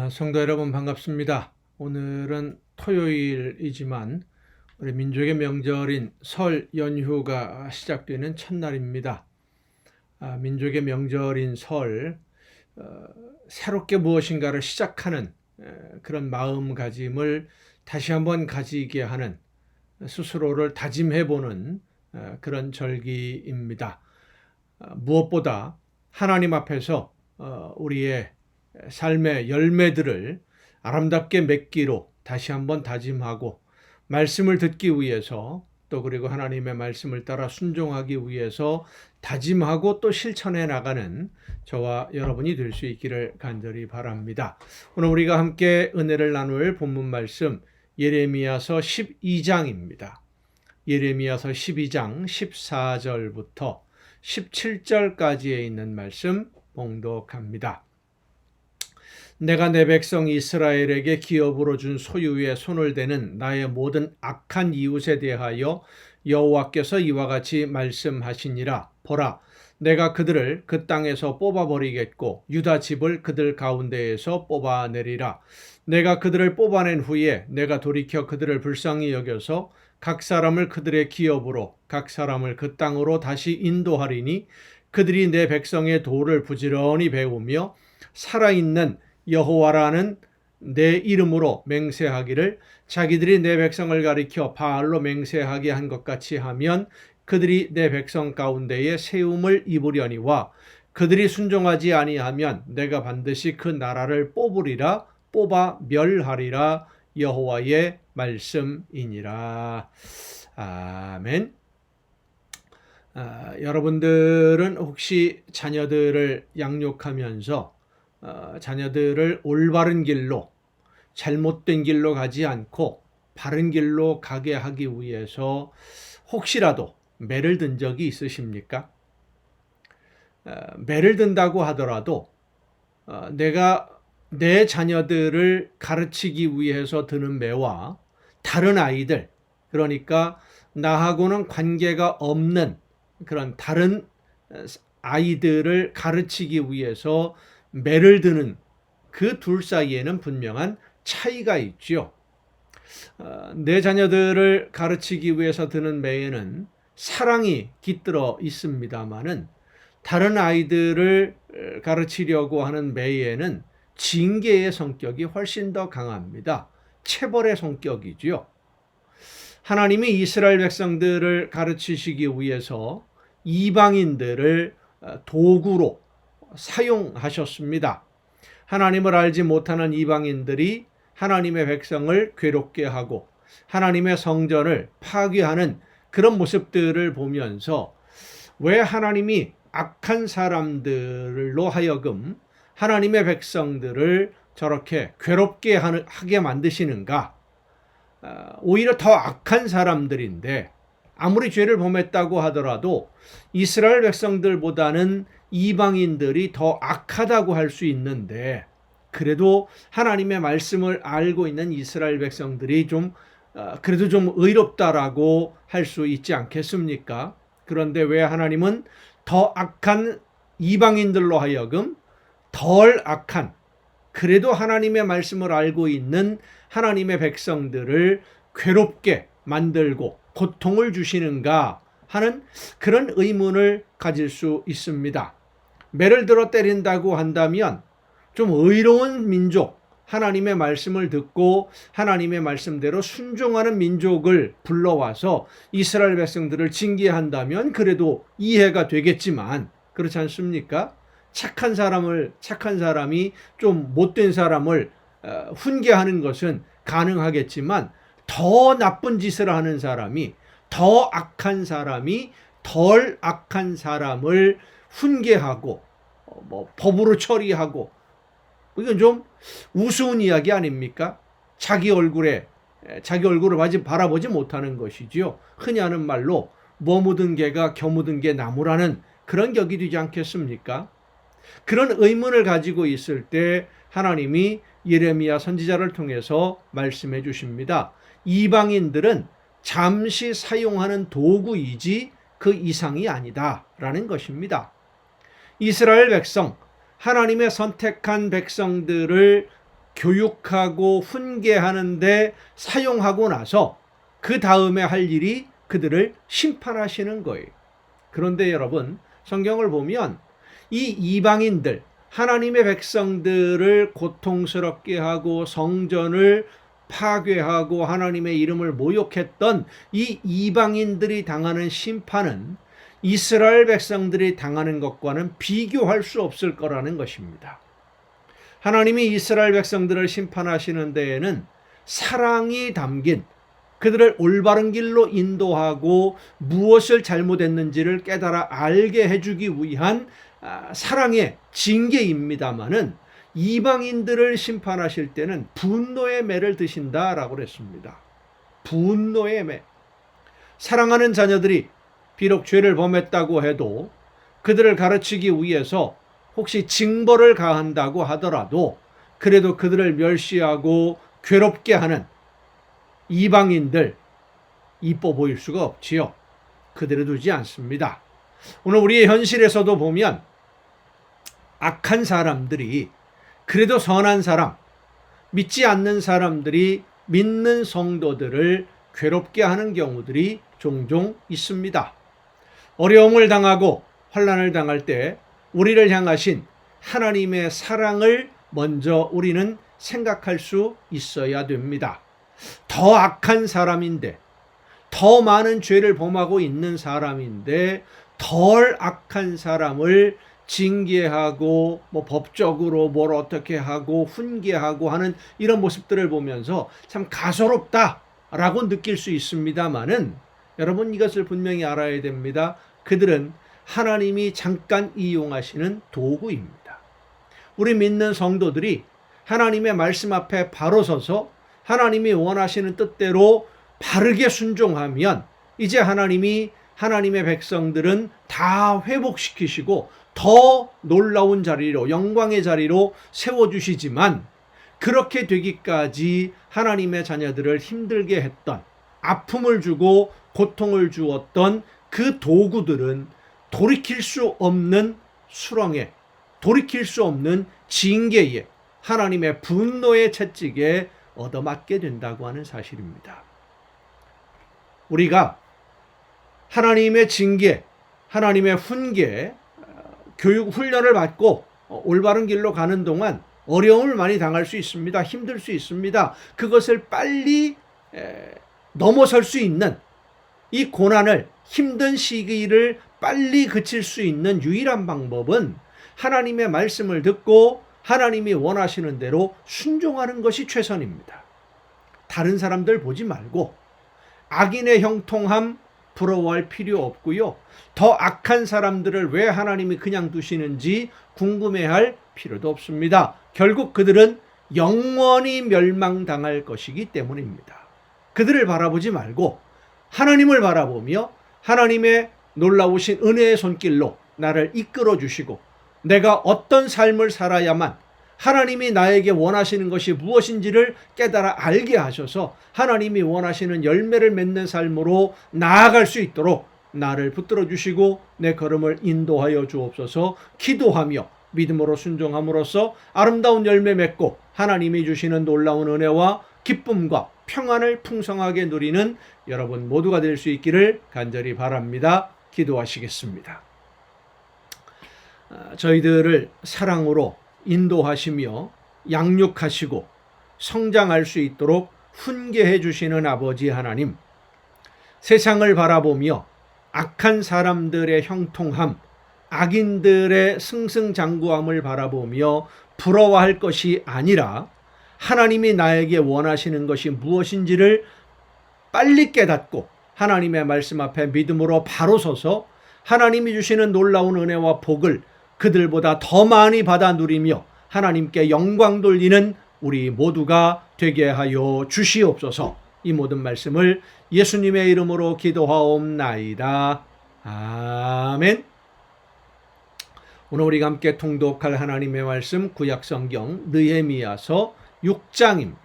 성도 여러분 반갑습니다. 오늘은 토요일이지만 우리 민족의 명절인 설 연휴가 시작되는 첫날입니다. 민족의 명절인 설, 새롭게 무엇인가를 시작하는 그런 마음가짐을 다시 한번 가지게 하는 스스로를 다짐해보는 그런 절기입니다. 무엇보다 하나님 앞에서 우리의 삶의 열매들을 아름답게 맺기로 다시 한번 다짐하고 말씀을 듣기 위해서 또 그리고 하나님의 말씀을 따라 순종하기 위해서 다짐하고 또 실천해 나가는 저와 여러분이 될 수 있기를 간절히 바랍니다. 오늘 우리가 함께 은혜를 나눌 본문 말씀 예레미야서 12장입니다. 예레미야서 12장 14절부터 17절까지에 있는 말씀 봉독합니다. 내가 내 백성 이스라엘에게 기업으로 준 소유에 손을 대는 나의 모든 악한 이웃에 대하여 여호와께서 이와 같이 말씀하시니라. 보라, 내가 그들을 그 땅에서 뽑아버리겠고 유다 집을 그들 가운데에서 뽑아내리라. 내가 그들을 뽑아낸 후에 내가 돌이켜 그들을 불쌍히 여겨서 각 사람을 그들의 기업으로 각 사람을 그 땅으로 다시 인도하리니 그들이 내 백성의 도를 부지런히 배우며 살아있는 여호와라는 내 이름으로 맹세하기를 자기들이 내 백성을 가리켜 바알로 맹세하게 한 것 같이 하면 그들이 내 백성 가운데에 세움을 입으려니와 그들이 순종하지 아니하면 내가 반드시 그 나라를 뽑으리라. 뽑아 멸하리라. 여호와의 말씀이니라. 아멘. 여러분들은 혹시 자녀들을 양육하면서 자녀들을 올바른 길로, 잘못된 길로 가지 않고 바른 길로 가게 하기 위해서 혹시라도 매를 든 적이 있으십니까? 매를 든다고 하더라도 내가 내 자녀들을 가르치기 위해서 드는 매와 다른 아이들, 그러니까 나하고는 관계가 없는 그런 다른 아이들을 가르치기 위해서 매를 드는 그 둘 사이에는 분명한 차이가 있죠. 내 자녀들을 가르치기 위해서 드는 매에는 사랑이 깃들어 있습니다마는 다른 아이들을 가르치려고 하는 매에는 징계의 성격이 훨씬 더 강합니다. 체벌의 성격이죠. 하나님이 이스라엘 백성들을 가르치시기 위해서 이방인들을 도구로 사용하셨습니다. 하나님을 알지 못하는 이방인들이 하나님의 백성을 괴롭게 하고 하나님의 성전을 파괴하는 그런 모습들을 보면서 왜 하나님이 악한 사람들로 하여금 하나님의 백성들을 저렇게 괴롭게 하게 만드시는가? 오히려 더 악한 사람들인데 아무리 죄를 범했다고 하더라도 이스라엘 백성들보다는 이방인들이 더 악하다고 할 수 있는데 그래도 하나님의 말씀을 알고 있는 이스라엘 백성들이 그래도 좀 의롭다라고 할 수 있지 않겠습니까? 그런데 왜 하나님은 더 악한 이방인들로 하여금 덜 악한 그래도 하나님의 말씀을 알고 있는 하나님의 백성들을 괴롭게 만들고 고통을 주시는가 하는 그런 의문을 가질 수 있습니다. 매를 들어 때린다고 한다면 좀 의로운 민족, 하나님의 말씀을 듣고 하나님의 말씀대로 순종하는 민족을 불러와서 이스라엘 백성들을 징계한다면 그래도 이해가 되겠지만 그렇지 않습니까? 착한 사람이 좀 못된 사람을 훈계하는 것은 가능하겠지만 더 나쁜 짓을 하는 사람이 더 악한 사람이 덜 악한 사람을 훈계하고 법으로 처리하고 이건 좀 우스운 이야기 아닙니까? 자기 얼굴을 아직 바라보지 못하는 것이지요. 흔히 하는 말로 뭐 묻은 개가 겨 묻은 게 나무라는 그런 격이 되지 않겠습니까? 그런 의문을 가지고 있을 때 하나님이 예레미야 선지자를 통해서 말씀해 주십니다. 이방인들은 잠시 사용하는 도구이지 그 이상이 아니다라는 것입니다. 이스라엘 백성, 하나님의 선택한 백성들을 교육하고 훈계하는데 사용하고 나서 그 다음에 할 일이 그들을 심판하시는 거예요. 그런데 여러분, 성경을 보면 이 이방인들, 하나님의 백성들을 고통스럽게 하고 성전을 파괴하고 하나님의 이름을 모욕했던 이 이방인들이 당하는 심판은 이스라엘 백성들이 당하는 것과는 비교할 수 없을 거라는 것입니다. 하나님이 이스라엘 백성들을 심판하시는 데에는 사랑이 담긴, 그들을 올바른 길로 인도하고 무엇을 잘못했는지를 깨달아 알게 해주기 위한 사랑의 징계입니다마는, 이방인들을 심판하실 때는 분노의 매를 드신다라고 그랬습니다. 분노의 매. 사랑하는 자녀들이 비록 죄를 범했다고 해도 그들을 가르치기 위해서 혹시 징벌을 가한다고 하더라도 그래도 그들을 멸시하고 괴롭게 하는 이방인들, 이뻐 보일 수가 없지요. 그대로 두지 않습니다. 오늘 우리의 현실에서도 보면 악한 사람들이, 그래도 선한 사람, 믿지 않는 사람들이 믿는 성도들을 괴롭게 하는 경우들이 종종 있습니다. 어려움을 당하고 환난을 당할 때 우리를 향하신 하나님의 사랑을 먼저 우리는 생각할 수 있어야 됩니다. 더 악한 사람인데, 더 많은 죄를 범하고 있는 사람인데 덜 악한 사람을 징계하고 법적으로 뭘 어떻게 하고 훈계하고 하는 이런 모습들을 보면서 참 가소롭다라고 느낄 수 있습니다만은, 여러분 이것을 분명히 알아야 됩니다. 그들은 하나님이 잠깐 이용하시는 도구입니다. 우리 믿는 성도들이 하나님의 말씀 앞에 바로 서서 하나님이 원하시는 뜻대로 바르게 순종하면 이제 하나님이 하나님의 백성들은 다 회복시키시고 더 놀라운 자리로, 영광의 자리로 세워주시지만, 그렇게 되기까지 하나님의 자녀들을 힘들게 했던, 아픔을 주고 고통을 주었던 그 도구들은 돌이킬 수 없는 수렁에, 돌이킬 수 없는 징계에, 하나님의 분노의 채찍에 얻어맞게 된다고 하는 사실입니다. 우리가 하나님의 징계, 하나님의 훈계, 교육 훈련을 받고 올바른 길로 가는 동안 어려움을 많이 당할 수 있습니다. 힘들 수 있습니다. 그것을 빨리 넘어설 수 있는, 이 고난을, 힘든 시기를 빨리 그칠 수 있는 유일한 방법은 하나님의 말씀을 듣고 하나님이 원하시는 대로 순종하는 것이 최선입니다. 다른 사람들 보지 말고 악인의 형통함 부러워할 필요 없고요. 더 악한 사람들을 왜 하나님이 그냥 두시는지 궁금해할 필요도 없습니다. 결국 그들은 영원히 멸망당할 것이기 때문입니다. 그들을 바라보지 말고 하나님을 바라보며 하나님의 놀라우신 은혜의 손길로 나를 이끌어 주시고, 내가 어떤 삶을 살아야만 하나님이 나에게 원하시는 것이 무엇인지를 깨달아 알게 하셔서 하나님이 원하시는 열매를 맺는 삶으로 나아갈 수 있도록 나를 붙들어 주시고 내 걸음을 인도하여 주옵소서. 기도하며 믿음으로 순종함으로써 아름다운 열매 맺고 하나님이 주시는 놀라운 은혜와 기쁨과 평안을 풍성하게 누리는 여러분 모두가 될 수 있기를 간절히 바랍니다. 기도하시겠습니다. 저희들을 사랑으로 인도하시며 양육하시고 성장할 수 있도록 훈계해 주시는 아버지 하나님, 세상을 바라보며 악한 사람들의 형통함, 악인들의 승승장구함을 바라보며 부러워할 것이 아니라 하나님이 나에게 원하시는 것이 무엇인지를 빨리 깨닫고 하나님의 말씀 앞에 믿음으로 바로 서서 하나님이 주시는 놀라운 은혜와 복을 그들보다 더 많이 받아 누리며 하나님께 영광 돌리는 우리 모두가 되게 하여 주시옵소서. 이 모든 말씀을 예수님의 이름으로 기도하옵나이다. 아멘. 오늘 우리가 함께 통독할 하나님의 말씀, 구약성경 느헤미야서 6장입니다.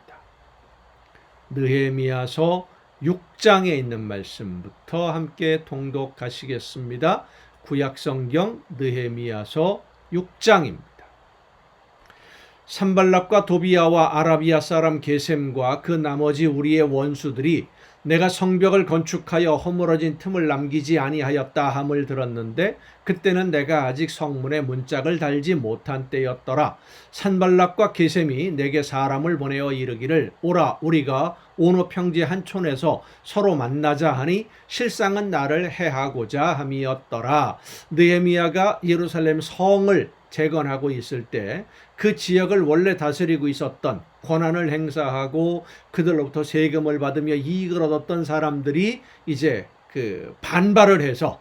느헤미야서 6장에 있는 말씀부터 함께 통독하시겠습니다. 구약성경 느헤미야서 6장입니다. 산발락과 도비야와 아라비아 사람 게셈과 그 나머지 우리의 원수들이 내가 성벽을 건축하여 허물어진 틈을 남기지 아니하였다 함을 들었는데 그때는 내가 아직 성문에 문짝을 달지 못한 때였더라. 산발락과 게셈이 내게 사람을 보내어 이르기를 오라 우리가 오노 평지 한 촌에서 서로 만나자 하니 실상은 나를 해하고자 함이었더라. 느헤미야가 예루살렘 성을 재건하고 있을 때 그 지역을 원래 다스리고 있었던 권한을 행사하고 그들로부터 세금을 받으며 이익을 얻었던 사람들이 이제 그 반발을 해서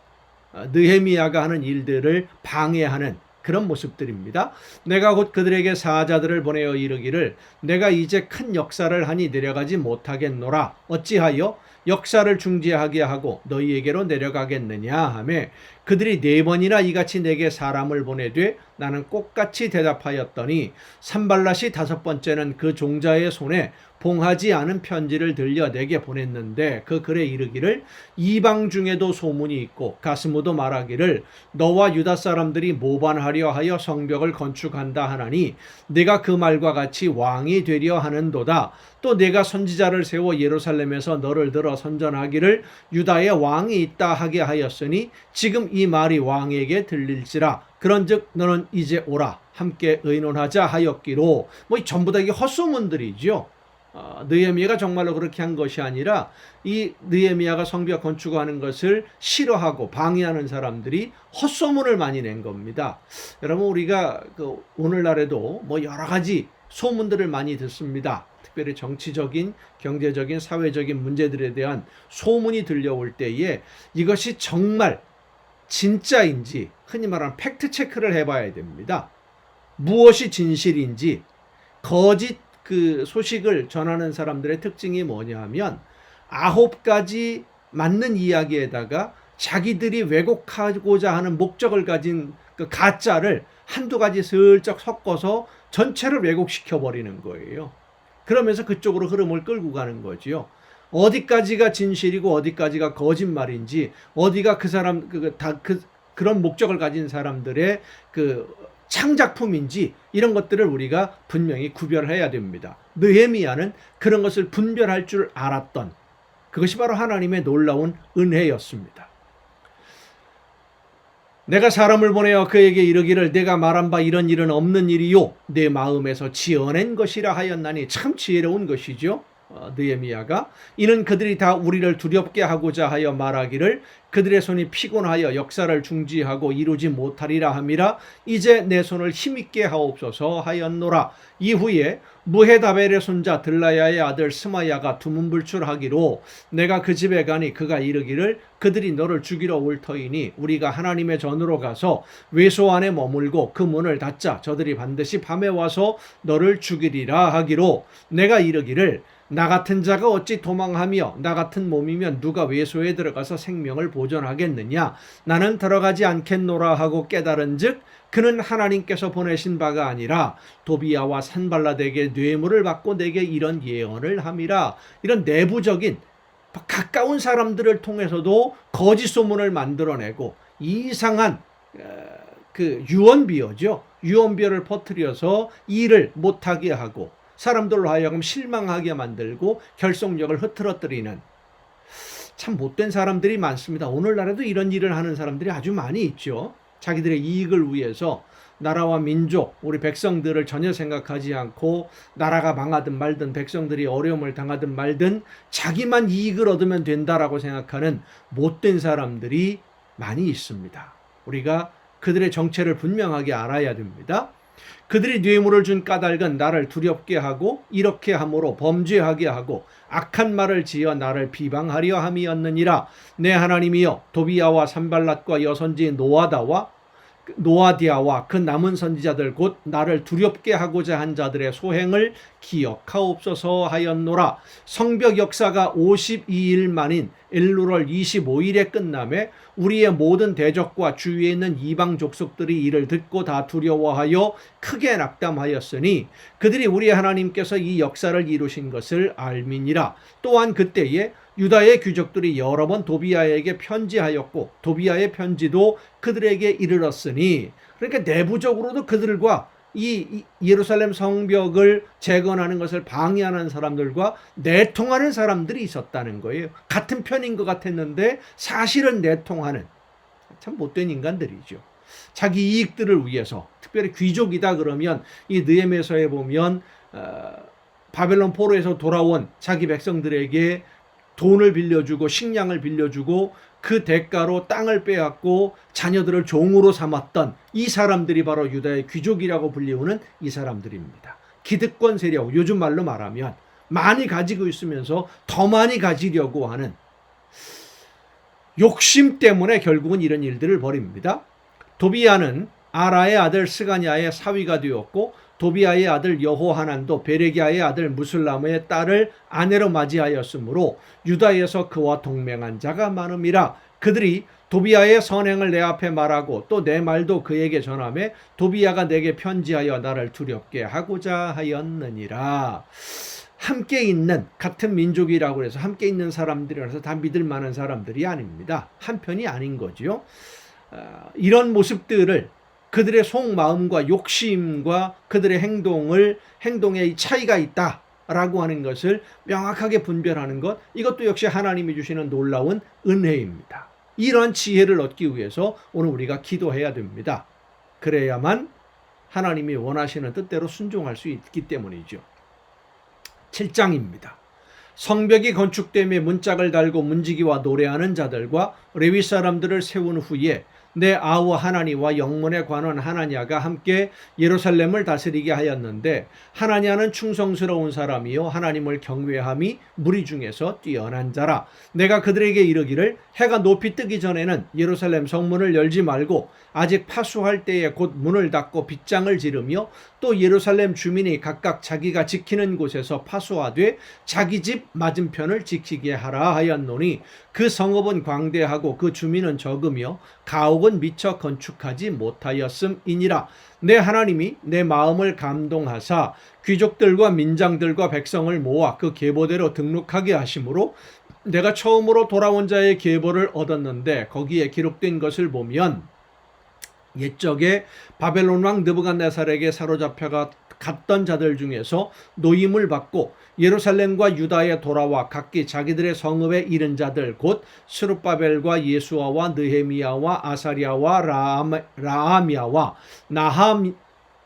느헤미야가 하는 일들을 방해하는 그런 모습들입니다. 내가 곧 그들에게 사자들을 보내어 이르기를 내가 이제 큰 역사를 하니 내려가지 못하겠노라. 어찌하여 역사를 중지하게 하고 너희에게로 내려가겠느냐 하매 그들이 4번이나 이같이 내게 사람을 보내되 나는 똑같이 대답하였더니 산발랏이 5번째는 그 종자의 손에 봉하지 않은 편지를 들려 내게 보냈는데 그 글에 이르기를 이방 중에도 소문이 있고 가스무도 말하기를 너와 유다 사람들이 모반하려 하여 성벽을 건축한다 하나니 내가 그 말과 같이 왕이 되려 하는도다. 또 내가 선지자를 세워 예루살렘에서 너를 들어 선전하기를 유다에 왕이 있다 하게 하였으니 지금 이 말이 왕에게 들릴지라. 그런즉 너는 이제 오라 함께 의논하자 하였기로 전부 다 이게 헛소문들이죠. 느헤미야가 정말로 그렇게 한 것이 아니라 이 느헤미야가 성벽 건축하는 것을 싫어하고 방해하는 사람들이 헛소문을 많이 낸 겁니다. 여러분 우리가 오늘날에도 여러 가지 소문들을 많이 듣습니다. 특별히 정치적인, 경제적인, 사회적인 문제들에 대한 소문이 들려올 때에 이것이 정말 진짜인지 흔히 말하는 팩트 체크를 해봐야 됩니다. 무엇이 진실인지. 거짓 그 소식을 전하는 사람들의 특징이 뭐냐 하면 9가지 맞는 이야기에다가 자기들이 왜곡하고자 하는 목적을 가진 그 가짜를 한두 가지 슬쩍 섞어서 전체를 왜곡시켜 버리는 거예요. 그러면서 그쪽으로 흐름을 끌고 가는 거지요. 어디까지가 진실이고 어디까지가 거짓말인지, 어디가 그 사람 그런 목적을 가진 사람들의 그 창작품인지 이런 것들을 우리가 분명히 구별해야 됩니다. 느헤미야는 그런 것을 분별할 줄 알았던 그것이 바로 하나님의 놀라운 은혜였습니다. 내가 사람을 보내어 그에게 이르기를 내가 말한 바 이런 일은 없는 일이요 내 마음에서 지어낸 것이라 하였나니 참 지혜로운 것이죠. 느헤미야가 이는 그들이 다 우리를 두렵게 하고자 하여 말하기를 그들의 손이 피곤하여 역사를 중지하고 이루지 못하리라 함이라 이제 내 손을 힘있게 하옵소서 하였노라. 이후에 무헤다벨의 손자 들라야의 아들 스마야가 두문불출하기로 내가 그 집에 가니 그가 이르기를 그들이 너를 죽이러 올 터이니 우리가 하나님의 전으로 가서 외소 안에 머물고 그 문을 닫자. 저들이 반드시 밤에 와서 너를 죽이리라 하기로 내가 이르기를 나 같은 자가 어찌 도망하며 나 같은 몸이면 누가 외소에 들어가서 생명을 보존하겠느냐. 나는 들어가지 않겠노라 하고 깨달은즉 그는 하나님께서 보내신 바가 아니라 도비야와 산발랏에게 뇌물을 받고 내게 이런 예언을 함이라. 이런 내부적인 가까운 사람들을 통해서도 거짓 소문을 만들어내고 이상한 그 유언비어죠. 유언비어를 퍼뜨려서 일을 못하게 하고 사람들로 하여금 실망하게 만들고 결속력을 흐트러뜨리는 참 못된 사람들이 많습니다. 오늘날에도 이런 일을 하는 사람들이 아주 많이 있죠. 자기들의 이익을 위해서 나라와 민족, 우리 백성들을 전혀 생각하지 않고 나라가 망하든 말든 백성들이 어려움을 당하든 말든 자기만 이익을 얻으면 된다라고 생각하는 못된 사람들이 많이 있습니다. 우리가 그들의 정체를 분명하게 알아야 됩니다. 그들이 뇌물을 준 까닭은 나를 두렵게 하고 이렇게 함으로 범죄하게 하고 악한 말을 지어 나를 비방하려 함이었느니라. 내 하나님이여 도비야와 산발랏과 여선지 노아디아와 그 남은 선지자들 곧 나를 두렵게 하고자 한 자들의 소행을 기억하옵소서 하였노라. 성벽 역사가 52일 만인 엘루월 25일에 끝남에 우리의 모든 대적과 주위에 있는 이방 족속들이 이를 듣고 다 두려워하여 크게 낙담하였으니 그들이 우리 하나님께서 이 역사를 이루신 것을 알미니라. 또한 그때에 유다의 귀족들이 여러 번 도비야에게 편지하였고 도비야의 편지도 그들에게 이르렀으니 그러니까 내부적으로도 그들과 이 예루살렘 성벽을 재건하는 것을 방해하는 사람들과 내통하는 사람들이 있었다는 거예요. 같은 편인 것 같았는데 사실은 내통하는 참 못된 인간들이죠. 자기 이익들을 위해서, 특별히 귀족이다 그러면 이 느헤미야서에 보면 바벨론 포로에서 돌아온 자기 백성들에게 돈을 빌려주고 식량을 빌려주고 그 대가로 땅을 빼앗고 자녀들을 종으로 삼았던 이 사람들이 바로 유다의 귀족이라고 불리우는 이 사람들입니다. 기득권 세력, 요즘 말로 말하면 많이 가지고 있으면서 더 많이 가지려고 하는 욕심 때문에 결국은 이런 일들을 벌입니다. 도비야는 아라의 아들 스가냐의 사위가 되었고 도비야의 아들 여호하난도 베레기야의 아들 무슬람의 딸을 아내로 맞이하였으므로 유다에서 그와 동맹한 자가 많음이라. 그들이 도비야의 선행을 내 앞에 말하고 또 내 말도 그에게 전하매 도비야가 내게 편지하여 나를 두렵게 하고자 하였느니라. 함께 있는 같은 민족이라고 해서 함께 있는 사람들이라서 다 믿을 만한 사람들이 아닙니다. 한편이 아닌 거죠. 이런 모습들을 그들의 속마음과 욕심과 그들의 행동에 차이가 있다라고 하는 것을 명확하게 분별하는 것, 이것도 역시 하나님이 주시는 놀라운 은혜입니다. 이런 지혜를 얻기 위해서 오늘 우리가 기도해야 됩니다. 그래야만 하나님이 원하시는 뜻대로 순종할 수 있기 때문이죠. 7장입니다. 성벽이 건축됨에 문짝을 달고 문지기와 노래하는 자들과 레위 사람들을 세운 후에 내 아우 하나니와 영문의 관원 하나냐가 함께 예루살렘을 다스리게 하였는데 하나냐는 충성스러운 사람이요 하나님을 경외함이 무리 중에서 뛰어난 자라. 내가 그들에게 이르기를 해가 높이 뜨기 전에는 예루살렘 성문을 열지 말고 아직 파수할 때에 곧 문을 닫고 빗장을 지르며 또 예루살렘 주민이 각각 자기가 지키는 곳에서 파수하되 자기 집 맞은편을 지키게 하라 하였노니 그 성읍은 광대하고 그 주민은 적으며 가옥은 미처 건축하지 못하였음이니라. 내 하나님이 내 마음을 감동하사 귀족들과 민장들과 백성을 모아 그 계보대로 등록하게 하심으로 내가 처음으로 돌아온 자의 계보를 얻었는데 거기에 기록된 것을 보면 옛적에 바벨론 왕 느부갓네살에게 사로잡혀 갔던 자들 중에서 노임을 받고 예루살렘과 유다에 돌아와 각기 자기들의 성읍에 이른 자들 곧 스룹바벨과 예수아와 느헤미야와 아사랴와 라아미야와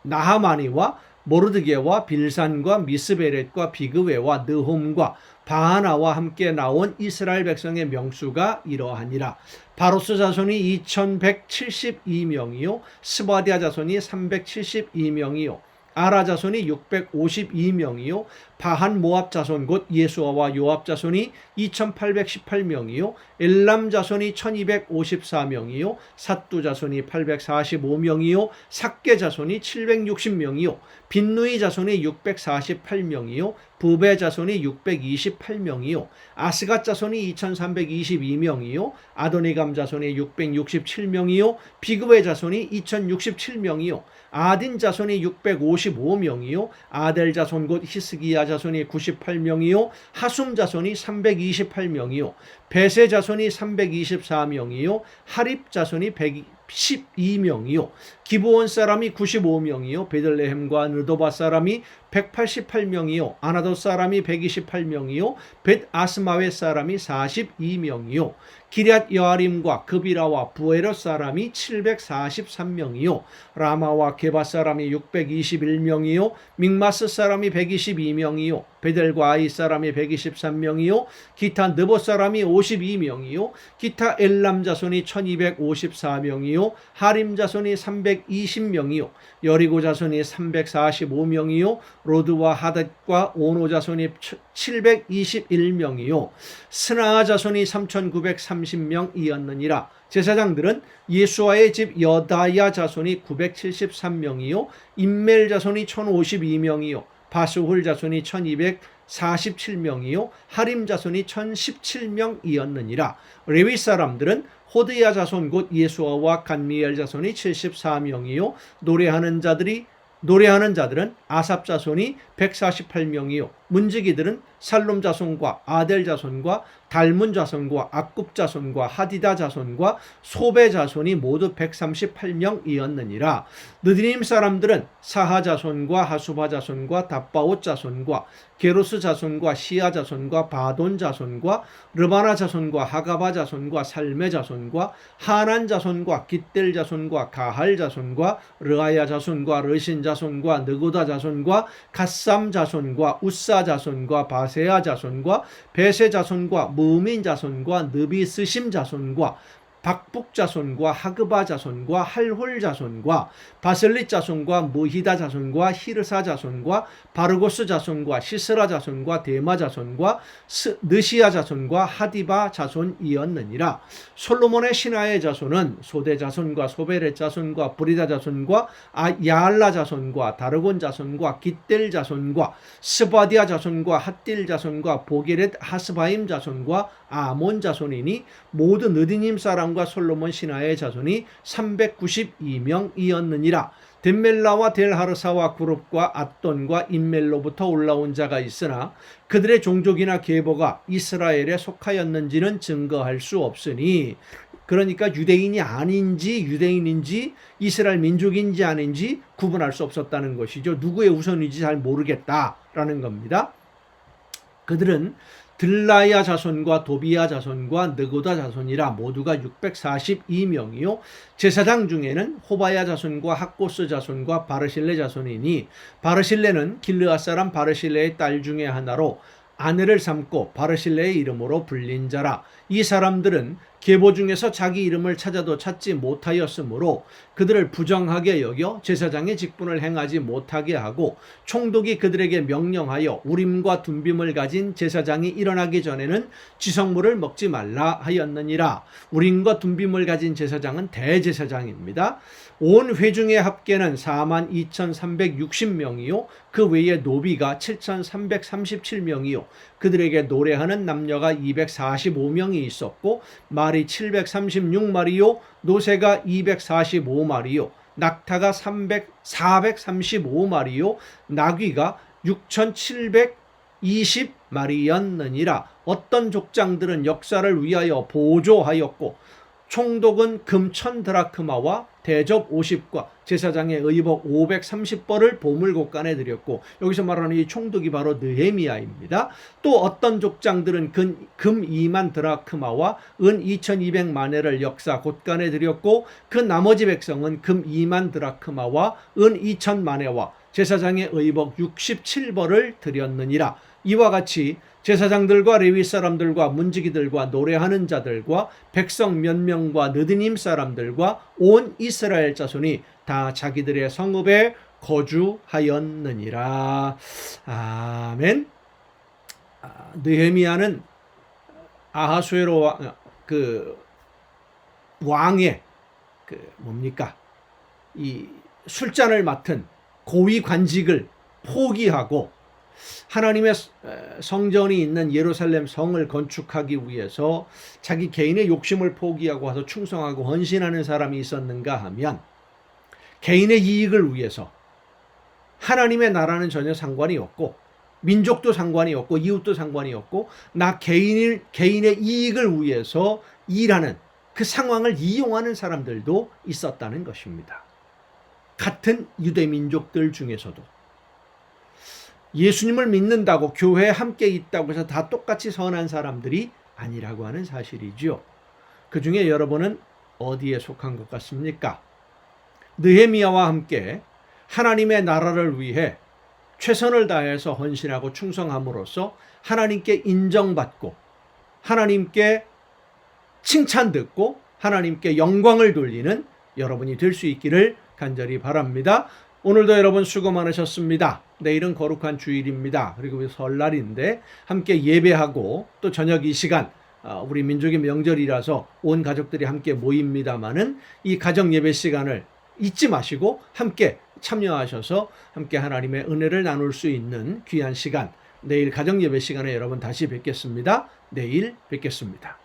나하마니와 모르드게와 빌산과 미스베렛과 비그웨와 느홈과 바하나와 함께 나온 이스라엘 백성의 명수가 이러하니라. 바로스 자손이 2172명이요 스바디아 자손이 372명이요 아라 자손이 652명이요 바한 모압 자손 곧 예수아와 요압 자손이 2818명이요 엘람 자손이 1254명이요 삿두 자손이 845명이요 삭게 자손이 760명이요 빈누이 자손이 648명이요 부베 자손이 628명이요 아스갓 자손이 2322명이요 아도니감 자손이 667명이요 비그웨 자손이 2067명이요 아딘 자손이 655명이요 아델 자손 곧 히스기야 자손이 98명이요 하숨 자손이 328명이요 베세 자손이 324명이요 하립 자손이 112명이요 기브온 사람이 95명이요 베들레헴과 느도바 사람이 188명이요 아나도 사람이 128명이요 벳 아스마웨 사람이 42명이요 기럇 여아림과 그비라와 부에롯 사람이 743명이요 라마와 게바 사람이 621명이요 믹마스 사람이 122명이요 베델과 아이 사람이 123명이요 기타 느보 사람이 52명이요 기타 엘람 자손이 1254명이요 하림 자손이 320명이요 여리고 자손이 345명이요 로드와 하닷과 오노 자손이 721명이요 스나아 자손이 3930명이었느니라. 제사장들은 예수아의 집 여다야 자손이 973명이요 임멜 자손이 1052명이요 바수훌 자손이 1247명이요 하림 자손이 1017명이었느니라. 레위 사람들은 호드야 자손 곧 예수아와 간미엘 자손이 74명이요 노래하는 자들은 아삽 자손이 148명이요 문지기들은 살롬 자손과 아델 자손과 달문 자손과 악굽 자손과 하디다 자손과 소베 자손이 모두 138명이었느니라. 느디님 사람들은 사하 자손과 하수바 자손과 답바옷 자손과 게로스 자손과 시아 자손과 바돈 자손과 르바나 자손과 하가바 자손과 살메 자손과 하난 자손과 깃델 자손과 가할 자손과 르아야 자손과 르신 자손과 느고다 자손과 갓삼 자손과 우사 자손과 바세아 자손과 베세 자손과 무민 자손과 느비스심 자손과 박북 자손과 하그바 자손과 할홀 자손과 바셀릿 자손과 무히다 자손과 히르사 자손과 바르고스 자손과 시스라 자손과 데마 자손과 느시아 자손과 하디바 자손이었느니라. 솔로몬의 신하의 자손은 소대 자손과 소베렛 자손과 브리다 자손과 야알라 자손과 다르곤 자손과 깃델 자손과 스바디아 자손과 핫딜 자손과 보게렛 하스바임 자손과 아몬 자손이니 모두 느디님 사람과 솔로몬 신하의 자손이 392명이었느니라. 덴멜라와 델하르사와 구룹과 앗돈과 인멜로부터 올라온 자가 있으나 그들의 종족이나 계보가 이스라엘에 속하였는지는 증거할 수 없으니, 그러니까 유대인이 아닌지 유대인인지 이스라엘 민족인지 아닌지 구분할 수 없었다는 것이죠. 누구의 우선인지 잘 모르겠다라는 겁니다. 그들은 들라야 자손과 도비야 자손과 느고다 자손이라 모두가 642명이요. 제사장 중에는 호바야 자손과 학고스 자손과 바르실레 자손이니, 바르실레는 길르앗 사람 바르실레의 딸 중에 하나로 아내를 삼고 바르실레의 이름으로 불린 자라. 이 사람들은 계보 중에서 자기 이름을 찾아도 찾지 못하였으므로 그들을 부정하게 여겨 제사장의 직분을 행하지 못하게 하고, 총독이 그들에게 명령하여 우림과 둠빔을 가진 제사장이 일어나기 전에는 지성물을 먹지 말라 하였느니라. 우림과 둠빔을 가진 제사장은 대제사장입니다. 온 회중의 합계는 42,360명이요 그 외에 노비가 7,337명이요 그들에게 노래하는 남녀가 245명이 있었고, 말이 736마리요 노새가 245마리요 낙타가 435마리요 나귀가 6,720마리였느니라. 어떤 족장들은 역사를 위하여 보조하였고, 총독은 금 1,000드라크마와 대접 50과 제사장의 의복 530벌을 보물곡간에 드렸고, 여기서 말하는 이 총독이 바로 느헤미야입니다. 또 어떤 족장들은 금 2만 드라크마와 은 2,200마네를 역사 곳간에 드렸고, 그 나머지 백성은 금 2만 드라크마와 은 2,000마네와 제사장의 의복 67벌을 드렸느니라. 이와 같이 제사장들과 레위 사람들과 문지기들과 노래하는 자들과 백성 몇 명과 느디님 사람들과 온 이스라엘 자손이 다 자기들의 성읍에 거주하였느니라. 아멘. 느헤미야는 아하수에로 왕의 이 술잔을 맡은 고위 관직을 포기하고 하나님의 성전이 있는 예루살렘 성을 건축하기 위해서 자기 개인의 욕심을 포기하고 와서 충성하고 헌신하는 사람이 있었는가 하면, 개인의 이익을 위해서 하나님의 나라는 전혀 상관이 없고 민족도 상관이 없고 이웃도 상관이 없고 나 개인의 이익을 위해서 일하는 그 상황을 이용하는 사람들도 있었다는 것입니다. 같은 유대 민족들 중에서도 예수님을 믿는다고 교회에 함께 있다고 해서 다 똑같이 선한 사람들이 아니라고 하는 사실이죠. 그 중에 여러분은 어디에 속한 것 같습니까? 느헤미야와 함께 하나님의 나라를 위해 최선을 다해서 헌신하고 충성함으로써 하나님께 인정받고 하나님께 칭찬 듣고 하나님께 영광을 돌리는 여러분이 될 수 있기를 간절히 바랍니다. 오늘도 여러분 수고 많으셨습니다. 내일은 거룩한 주일입니다. 그리고 설날인데 함께 예배하고 또 저녁 이 시간 우리 민족의 명절이라서 온 가족들이 함께 모입니다마는 이 가정 예배 시간을 잊지 마시고 함께 참여하셔서 함께 하나님의 은혜를 나눌 수 있는 귀한 시간, 내일 가정 예배 시간에 여러분 다시 뵙겠습니다. 내일 뵙겠습니다.